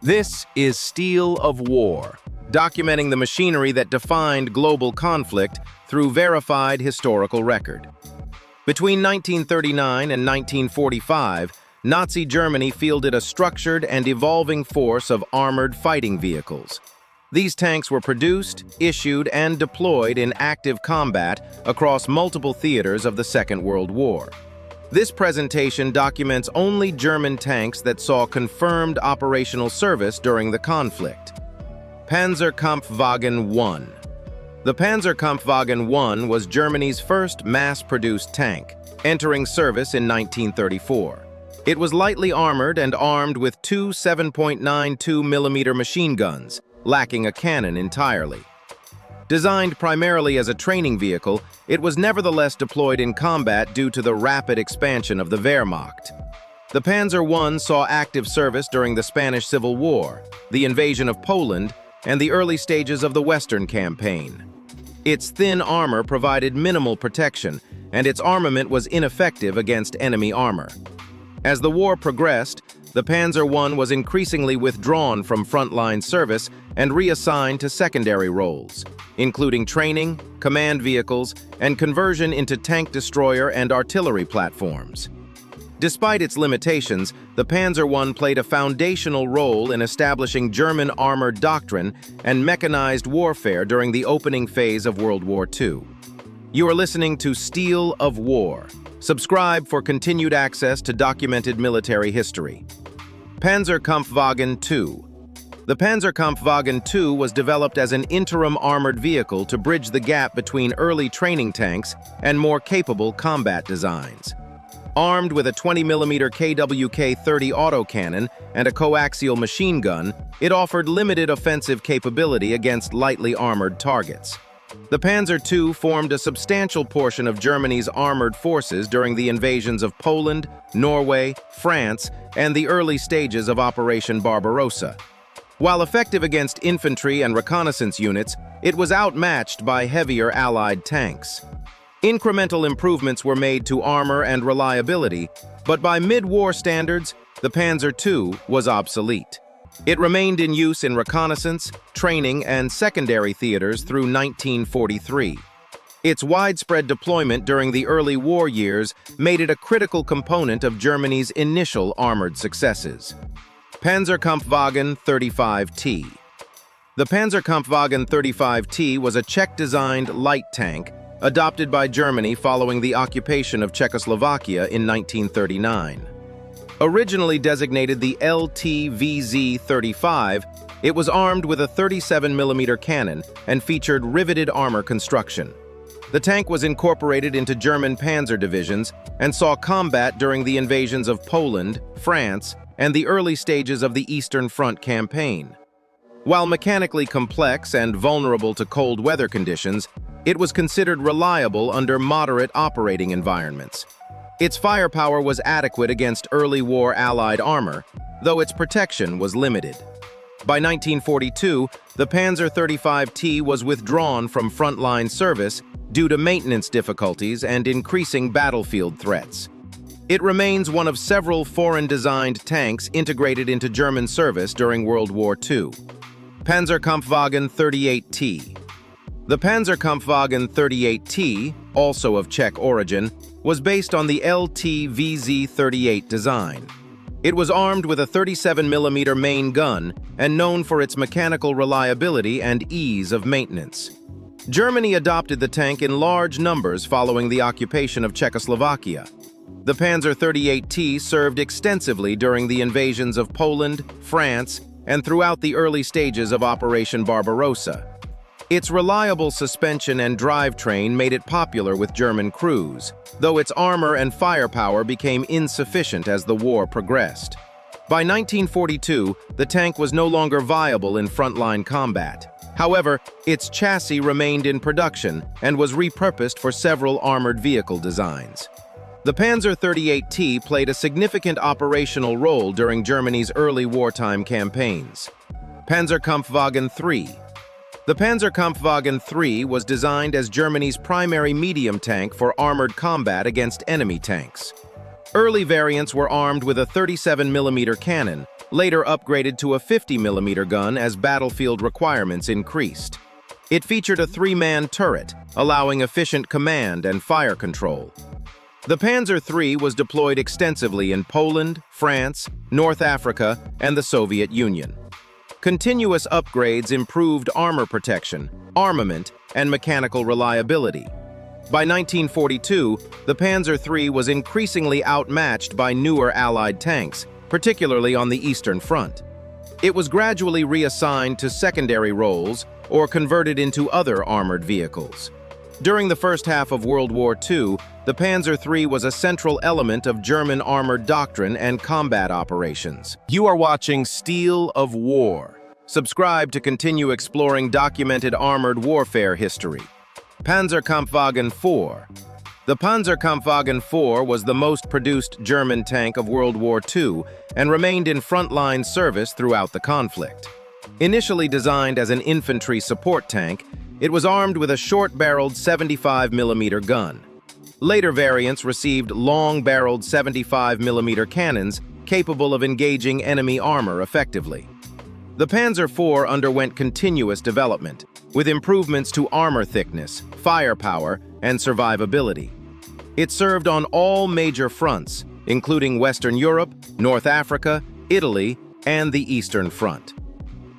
This is Steel of War, documenting the machinery that defined global conflict through verified historical record. Between 1939 and 1945, Nazi Germany fielded a structured and evolving force of armored fighting vehicles. These tanks were produced, issued, and deployed in active combat across multiple theaters of the Second World War. This presentation documents only German tanks that saw confirmed operational service during the conflict. Panzerkampfwagen I. The Panzerkampfwagen I was Germany's first mass-produced tank, entering service in 1934. It was lightly armored and armed with two 7.92mm machine guns, lacking a cannon entirely. Designed primarily as a training vehicle, it was nevertheless deployed in combat due to the rapid expansion of the Wehrmacht. The Panzer I saw active service during the Spanish Civil War, the invasion of Poland, and the early stages of the Western Campaign. Its thin armor provided minimal protection, and its armament was ineffective against enemy armor. As the war progressed, the Panzer I was increasingly withdrawn from frontline service and reassigned to secondary roles, including training, command vehicles, and conversion into tank destroyer and artillery platforms. Despite its limitations, the Panzer I played a foundational role in establishing German armored doctrine and mechanized warfare during the opening phase of World War II. You are listening to Steel of War. Subscribe for continued access to documented military history. Panzerkampfwagen II. The Panzerkampfwagen II was developed as an interim armored vehicle to bridge the gap between early training tanks and more capable combat designs. Armed with a 20mm KWK-30 autocannon and a coaxial machine gun, it offered limited offensive capability against lightly armored targets. The Panzer II formed a substantial portion of Germany's armored forces during the invasions of Poland, Norway, France, and the early stages of Operation Barbarossa. While effective against infantry and reconnaissance units, it was outmatched by heavier Allied tanks. Incremental improvements were made to armor and reliability, but by mid-war standards, the Panzer II was obsolete. It remained in use in reconnaissance, training, and secondary theaters through 1943. Its widespread deployment during the early war years made it a critical component of Germany's initial armored successes. Panzerkampfwagen 35T. The Panzerkampfwagen 35T was a Czech-designed light tank adopted by Germany following the occupation of Czechoslovakia in 1939. Originally designated the LTVZ-35, it was armed with a 37mm cannon and featured riveted armor construction. The tank was incorporated into German panzer divisions and saw combat during the invasions of Poland, France, and the early stages of the Eastern Front campaign. While mechanically complex and vulnerable to cold weather conditions, it was considered reliable under moderate operating environments. Its firepower was adequate against early war Allied armor, though its protection was limited. By 1942, the Panzer 35T was withdrawn from frontline service due to maintenance difficulties and increasing battlefield threats. It remains one of several foreign-designed tanks integrated into German service during World War II. Panzerkampfwagen 38T. The Panzerkampfwagen 38T, also of Czech origin, was based on the LTVZ-38 design. It was armed with a 37mm main gun and known for its mechanical reliability and ease of maintenance. Germany adopted the tank in large numbers following the occupation of Czechoslovakia. The Panzer 38T served extensively during the invasions of Poland, France, and throughout the early stages of Operation Barbarossa. Its reliable suspension and drivetrain made it popular with German crews, though its armor and firepower became insufficient as the war progressed. By 1942, the tank was no longer viable in frontline combat. However, its chassis remained in production and was repurposed for several armored vehicle designs. The Panzer 38T played a significant operational role during Germany's early wartime campaigns. Panzerkampfwagen III. The Panzerkampfwagen III was designed as Germany's primary medium tank for armored combat against enemy tanks. Early variants were armed with a 37mm cannon, later upgraded to a 50mm gun as battlefield requirements increased. It featured a 3-man turret, allowing efficient command and fire control. The Panzer III was deployed extensively in Poland, France, North Africa, and the Soviet Union. Continuous upgrades improved armor protection, armament, and mechanical reliability. By 1942, the Panzer III was increasingly outmatched by newer Allied tanks, particularly on the Eastern Front. It was gradually reassigned to secondary roles or converted into other armored vehicles. During the first half of World War II, the Panzer III was a central element of German armored doctrine and combat operations. You are watching Steel of War. Subscribe to continue exploring documented armored warfare history. Panzerkampfwagen 4. The Panzerkampfwagen 4 was the most produced German tank of World War II and remained in frontline service throughout the conflict. Initially designed as an infantry support tank, it was armed with a short-barreled 75mm gun. Later variants received long-barreled 75mm cannons capable of engaging enemy armor effectively. The Panzer IV underwent continuous development, with improvements to armor thickness, firepower, and survivability. It served on all major fronts, including Western Europe, North Africa, Italy, and the Eastern Front.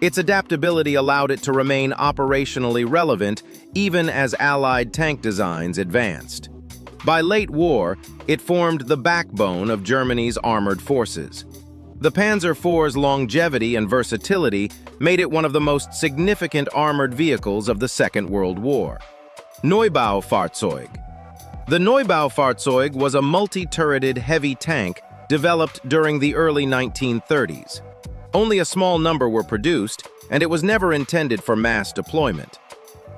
Its adaptability allowed it to remain operationally relevant even as Allied tank designs advanced. By late war, it formed the backbone of Germany's armored forces. The Panzer IV's longevity and versatility made it one of the most significant armored vehicles of the Second World War. Neubaufahrzeug. The Neubaufahrzeug was a multi-turreted heavy tank developed during the early 1930s. Only a small number were produced, and it was never intended for mass deployment.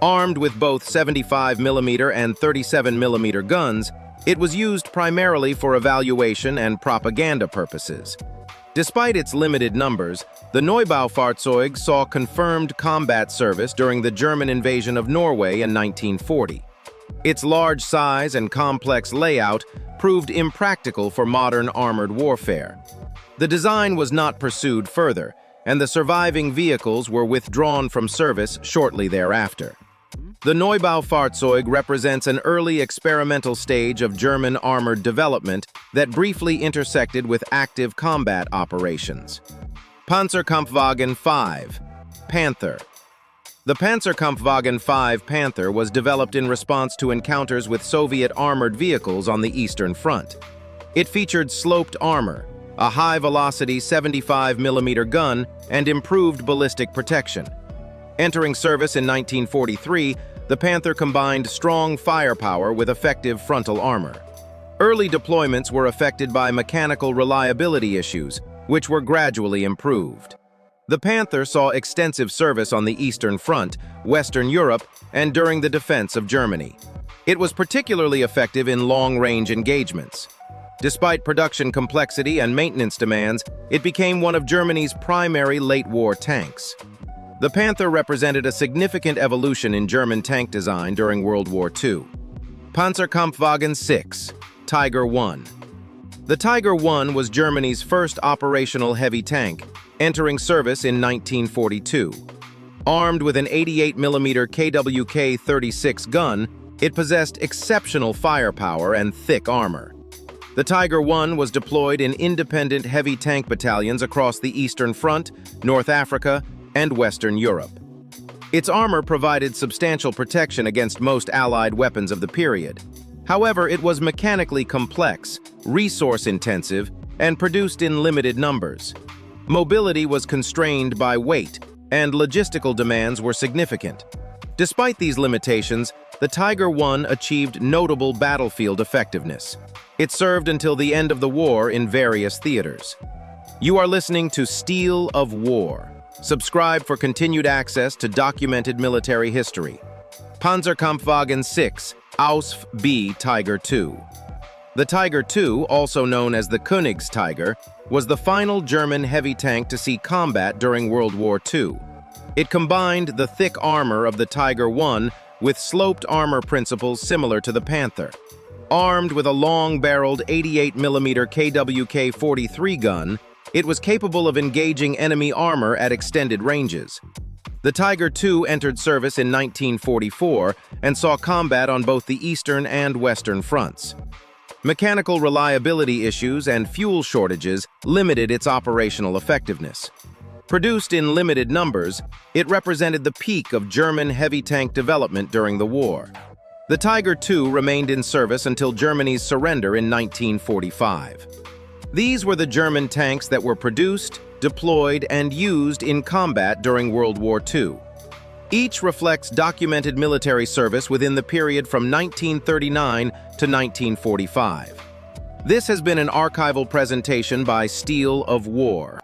Armed with both 75mm and 37mm guns, it was used primarily for evaluation and propaganda purposes. Despite its limited numbers, the Neubaufahrzeug saw confirmed combat service during the German invasion of Norway in 1940. Its large size and complex layout proved impractical for modern armored warfare. The design was not pursued further, and the surviving vehicles were withdrawn from service shortly thereafter. The Neubaufahrzeug represents an early experimental stage of German armored development that briefly intersected with active combat operations. Panzerkampfwagen 5. Panther. The Panzerkampfwagen 5 Panther was developed in response to encounters with Soviet armored vehicles on the Eastern Front. It featured sloped armor, a high-velocity 75mm gun, and improved ballistic protection. Entering service in 1943, the Panther combined strong firepower with effective frontal armor. Early deployments were affected by mechanical reliability issues, which were gradually improved. The Panther saw extensive service on the Eastern Front, Western Europe, and during the defense of Germany. It was particularly effective in long-range engagements. Despite production complexity and maintenance demands, it became one of Germany's primary late-war tanks. The Panther represented a significant evolution in German tank design during World War II. Panzerkampfwagen 6, Tiger I. The Tiger I was Germany's first operational heavy tank, entering service in 1942. Armed with an 88mm KWK-36 gun, it possessed exceptional firepower and thick armor. The Tiger I was deployed in independent heavy tank battalions across the Eastern Front, North Africa, and Western Europe. Its armor provided substantial protection against most Allied weapons of the period. However, it was mechanically complex, resource-intensive, and produced in limited numbers. Mobility was constrained by weight, and logistical demands were significant. Despite these limitations, the Tiger I achieved notable battlefield effectiveness. It served until the end of the war in various theaters. You are listening to Steel of War. Subscribe for continued access to documented military history. Panzerkampfwagen 6, Ausf B Tiger II. The Tiger II, also known as the Königstiger, was the final German heavy tank to see combat during World War II. It combined the thick armor of the Tiger I with sloped armor principles similar to the Panther. Armed with a long-barreled 88mm KWK-43 gun, It was capable of engaging enemy armor at extended ranges. The Tiger II entered service in 1944 and saw combat on both the eastern and western fronts. Mechanical reliability issues and fuel shortages limited its operational effectiveness. Produced in limited numbers, it represented the peak of German heavy tank development during the war. The Tiger II remained in service until Germany's surrender in 1945. These were the German tanks that were produced, deployed, and used in combat during World War II. Each reflects documented military service within the period from 1939 to 1945. This has been an archival presentation by Steel of War.